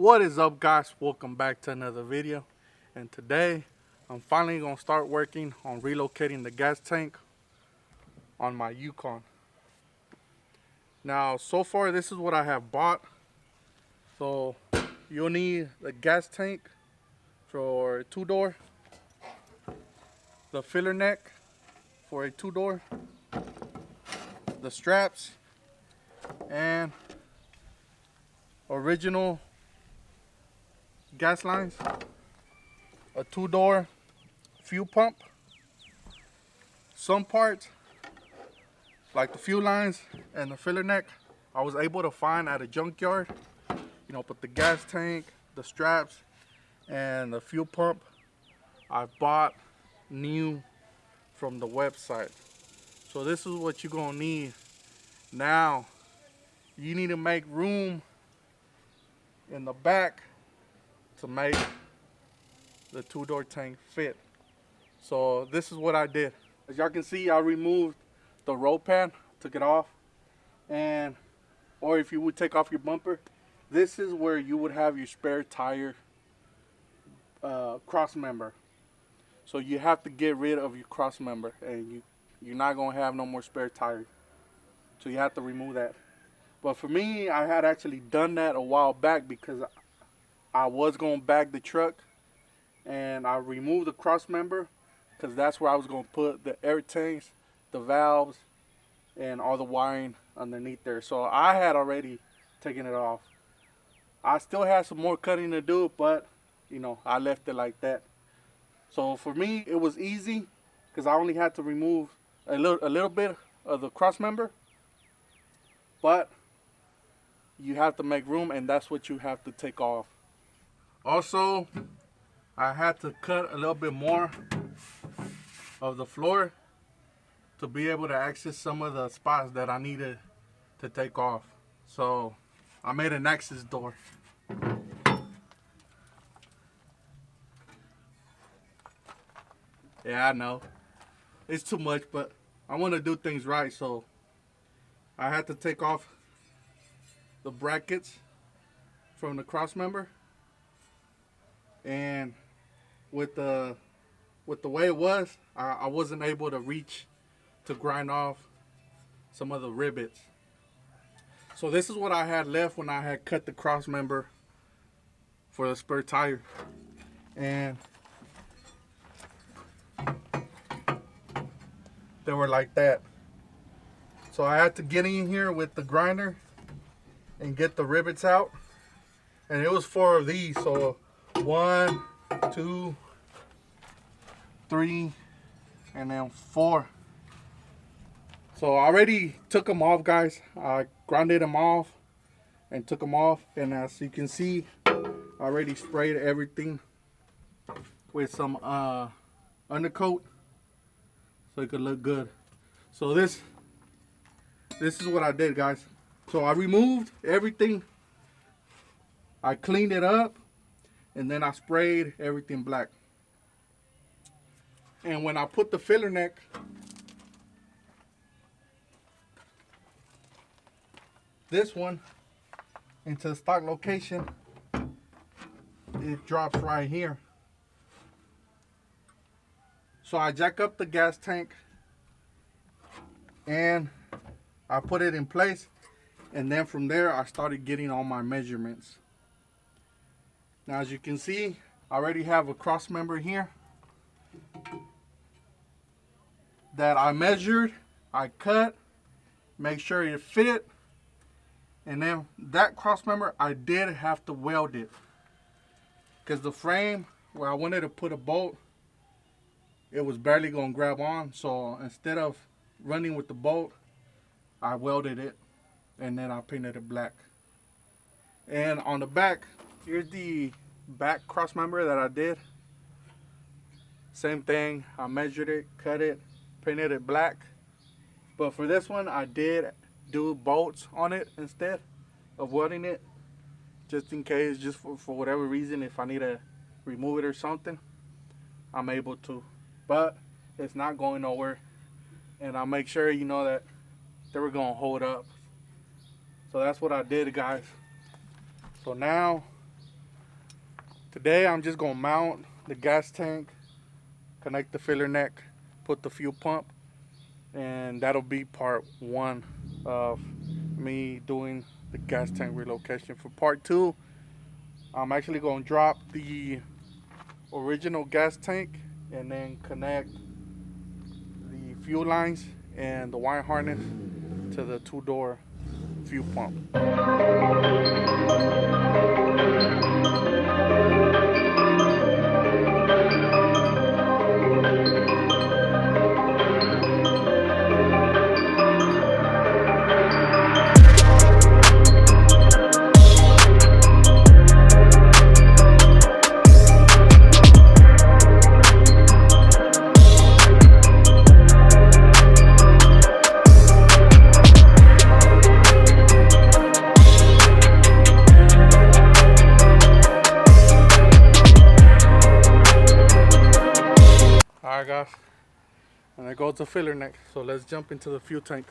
What is up, guys? Welcome back to another video. And today I'm finally gonna start working on relocating the gas tank on my Yukon. Now so far this is what I have bought. So you'll need the gas tank for a 2-door, the filler neck for a 2-door, the straps, and original gas lines, a 2-door fuel pump, some parts like the fuel lines and the filler neck I was able to find at a junkyard, but the gas tank, the straps, and the fuel pump I bought new from the website. So this is what you're gonna need. Now you need to make room in the back to make the 2-door tank fit. So this is what I did. As y'all can see, I removed the roll pan, took it off, or if you would take off your bumper, this is where you would have your spare tire cross member. So you have to get rid of your cross member, and you're not gonna have no more spare tire. So you have to remove that. But for me, I had actually done that a while back because I was going to bag the truck, and I removed the cross member because that's where I was going to put the air tanks, the valves, and all the wiring underneath there. So I had already taken it off. I still had some more cutting to do, but I left it like that. So for me, it was easy because I only had to remove a little bit of the cross member, but you have to make room, and that's what you have to take off. Also, I had to cut a little bit more of the floor to be able to access some of the spots that I needed to take off. So I made an access door. Yeah, I know it's too much, but I want to do things right, so I had to take off the brackets from the cross member, and with the way it was, I wasn't able to reach to grind off some of the rivets. So this is what I had left when I had cut the cross member for the spare tire, and they were like that. So I had to get in here with the grinder and get the rivets out, and it was 4 of these. So 1, 2, 3, and then 4. So I already took them off, guys. I grinded them off and took them off, and as you can see, I already sprayed everything with some undercoat so it could look good. So this is what I did, guys. So I removed everything, I cleaned it up, and then I sprayed everything black. And when I put the filler neck, this one, into the stock location, it drops right here. So I jack up the gas tank and I put it in place, and then from there I started getting all my measurements. Now as you can see, I already have a cross member here that I measured, I cut, make sure it fit, and then that cross member I did have to weld it because the frame where I wanted to put a bolt, it was barely gonna grab on. So instead of running with the bolt, I welded it, and then I painted it black. And on the back, here's the back cross member that I did. Same thing, I measured it, cut it, painted it black. But for this one, I did do bolts on it instead of welding it, just in case, just for whatever reason, if I need to remove it or something, I'm able to. But it's not going nowhere, and I'll make sure that they were gonna hold up. So that's what I did, guys. So now Today I'm just gonna mount the gas tank, connect the filler neck, put the fuel pump, and that'll be part 1 of me doing the gas tank relocation. For part 2, I'm actually gonna drop the original gas tank and then connect the fuel lines and the wire harness to the 2-door fuel pump. Alright guys, and there goes the filler neck. So let's jump into the fuel tank.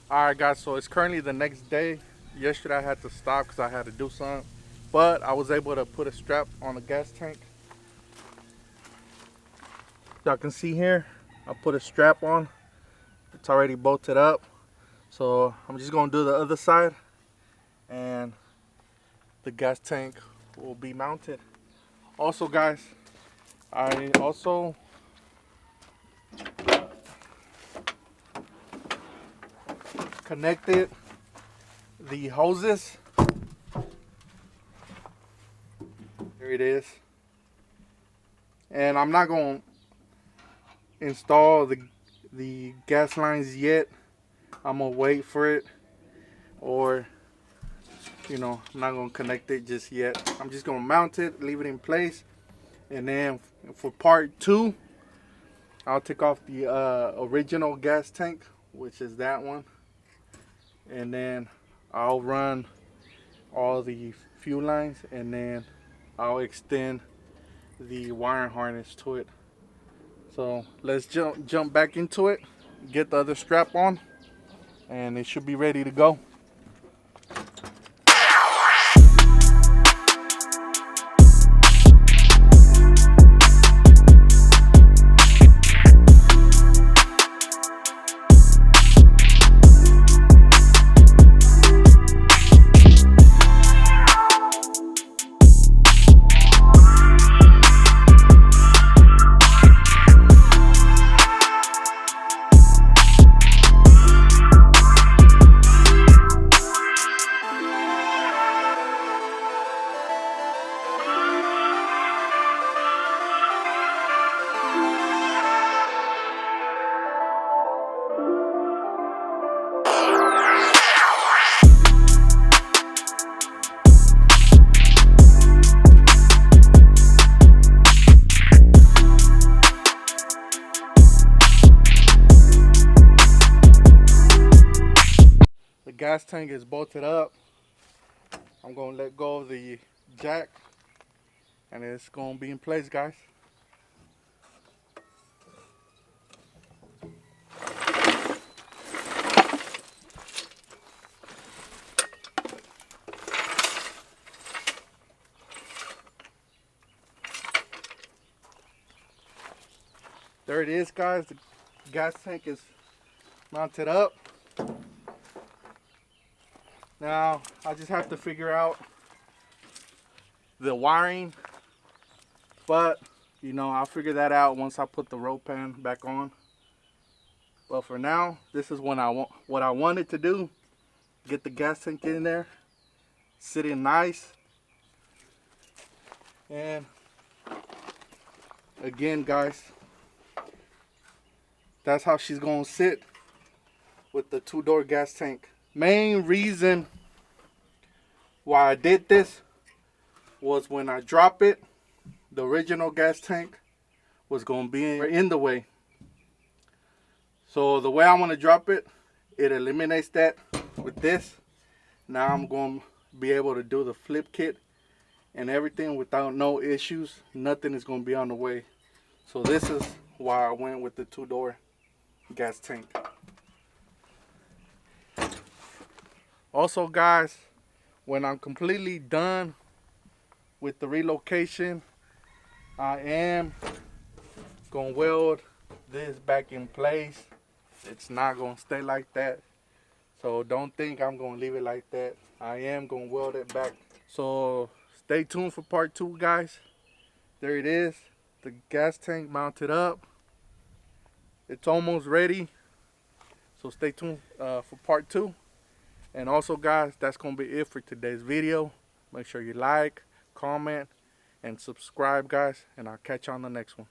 Alright guys, so it's currently the next day. Yesterday I had to stop because I had to do something, but I was able to put a strap on the gas tank. Y'all can see here, I put a strap on. It's already bolted up. So I'm just gonna do the other side and the gas tank will be mounted. Also guys, I also connected the hoses. There it is. And I'm not going to install the gas lines yet. I'm going to wait for it, or you know, I'm not going to connect it just yet. I'm just going to mount it, leave it in place, and then for part 2 I'll take off the original gas tank, which is that one. And then I'll run all the fuel lines, and then I'll extend the wiring harness to it. So let's jump back into it, get the other strap on, and it should be ready to go. gas tank is bolted up, I'm going to let go of the jack and it's going to be in place, guys. There it is, guys. The gas tank is mounted up. Now I just have to figure out the wiring, but you know, I'll figure that out once I put the rope pan back on. But for now, this is what I wanted to do. Get the gas tank in there, sitting nice. And again, guys, that's how she's gonna sit with the 2-door gas tank. Main reason why I did this was when I drop it, the original gas tank was gonna be in the way. So the way I want to drop it, it eliminates that with this. Now I'm going to be able to do the flip kit and everything without no issues. Nothing is going to be on the way. So this is why I went with the 2-door gas tank. Also, guys, when I'm completely done with the relocation, I am going to weld this back in place. It's not going to stay like that. So don't think I'm going to leave it like that. I am going to weld it back. So stay tuned for part 2, guys. There it is. The gas tank mounted up. It's almost ready. So stay tuned for part 2. And also, guys, that's going to be it for today's video. Make sure you like, comment, and subscribe, guys. And I'll catch you on the next one.